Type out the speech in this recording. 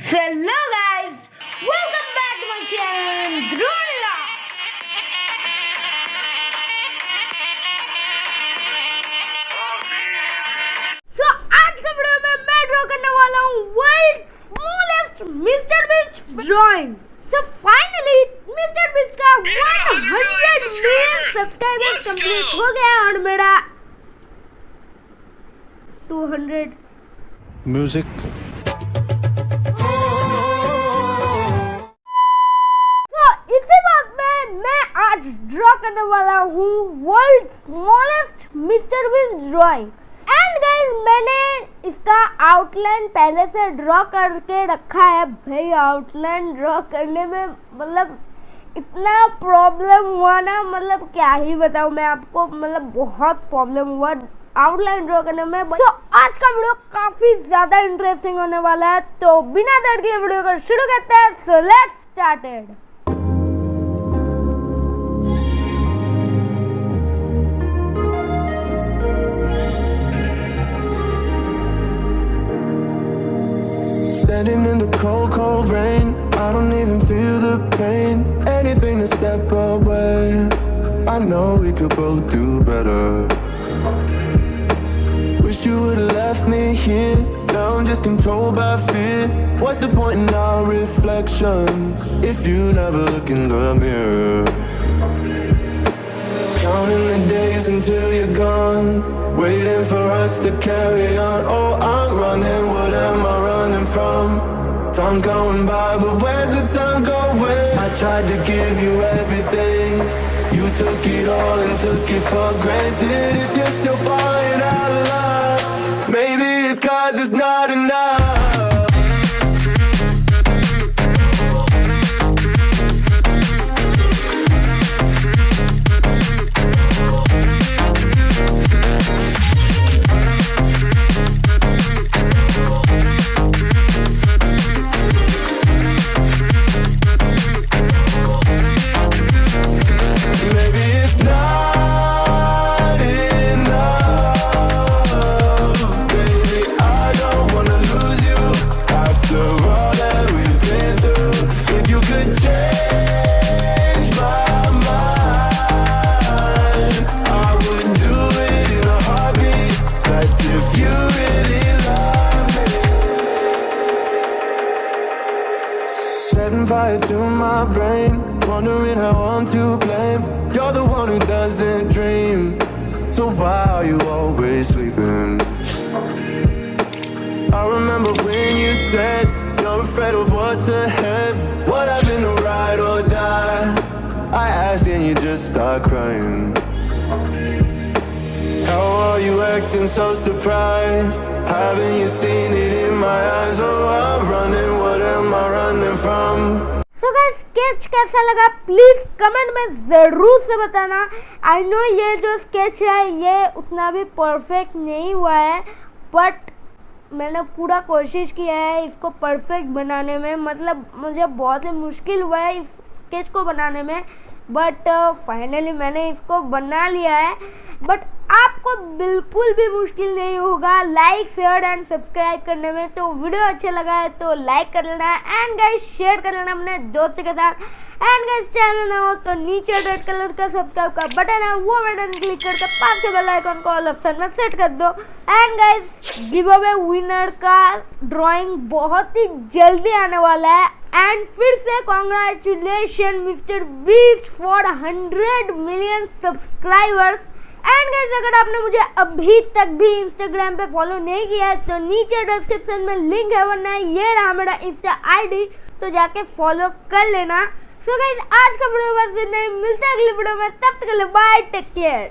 Hello guys, welcome back to my channel Indro-nil-Art. So आज का video में मैं ड्रॉ करने वाला हूँ world smallest MrBeast drawing. So finally MrBeast का 100 मिलियन सब्सक्राइबर्स कंप्लीट हो गया और मेरा 200 म्यूजिक. मैं आज ड्रॉ करने वाला हूँ world smallest MrBeast drawing. And guys मैंने इसका आउटलाइन पहले से ड्रॉ करके रखा है. भाई आउटलाइन ड्रॉ करने में मतलब इतना प्रॉब्लम हुआ ना, मतलब क्या ही बताऊँ मैं आपको, मतलब बहुत प्रॉब्लम हुआ आउटलाइन ड्रॉ करने में. तो आज का वीडियो काफी ज्यादा इंटरेस्टिंग होने वाला है. तो बिना देर के वीडियो को शुरू करते हैं. So let's started. Standing in the cold, cold rain, I don't even feel the pain. Anything to step away. I know we could both do better. Wish you would've left me here. Now I'm just controlled by fear. What's the point in our reflection if you never look in the mirror? Counting the days until you're gone, waiting for us to carry on. Oh, I'm running, what am I running from? Time's going by, but where's the time going? I tried to give you everything, you took it all and took it for granted. If you're still falling out of love, maybe it's 'cause it's not enough. Setting fire to my brain, wondering how I'm to blame. You're the one who doesn't dream, so why are you always sleeping? I remember when you said you're afraid of what's ahead. What happened to ride or die? I asked and you just start crying. How are you acting so surprised? Haven't you seen it in my eyes? Oh, I'm running, what am I running from? So guys, sketch कैसा लगा please comment में जरूर से बताना. I know ये जो sketch है ये उतना भी परफेक्ट नहीं हुआ है, बट मैंने पूरा कोशिश किया है इसको परफेक्ट बनाने में. मतलब मुझे बहुत ही मुश्किल हुआ है इस स्केच को बनाने में, बट फाइनली मैंने इसको बना लिया है. बट आपको बिल्कुल भी मुश्किल नहीं होगा लाइक शेयर एंड सब्सक्राइब करने में. तो वीडियो अच्छा लगा है तो लाइक कर लेना एंड गाइस शेयर कर लेना अपने दोस्तों के साथ. एंड गाइस चैनल ना हो तो नीचे रेड कलर का सब्सक्राइब का बटन है, वो बटन क्लिक करके पास के बेल आइकन को ऑल ऑप्शन में सेट कर दो. And guys give away winner का ड्राइंग बहुत ही जल्दी आने वाला है. एंड फिर से congratulation MrBeast for 100 million subscribers. And guys अगर आपने मुझे अभी तक भी इंस्टाग्राम पे फॉलो नहीं किया है तो नीचे डिस्क्रिप्शन में लिंक है, वरना ये रहा मेरा इंस्टा आईडी, तो जाके फॉलो कर लेना. सो गाइस आज का वीडियो बस इतना ही. मिलते हैं अगली वीडियो में, तब तक के लिए बाय, टेक केयर.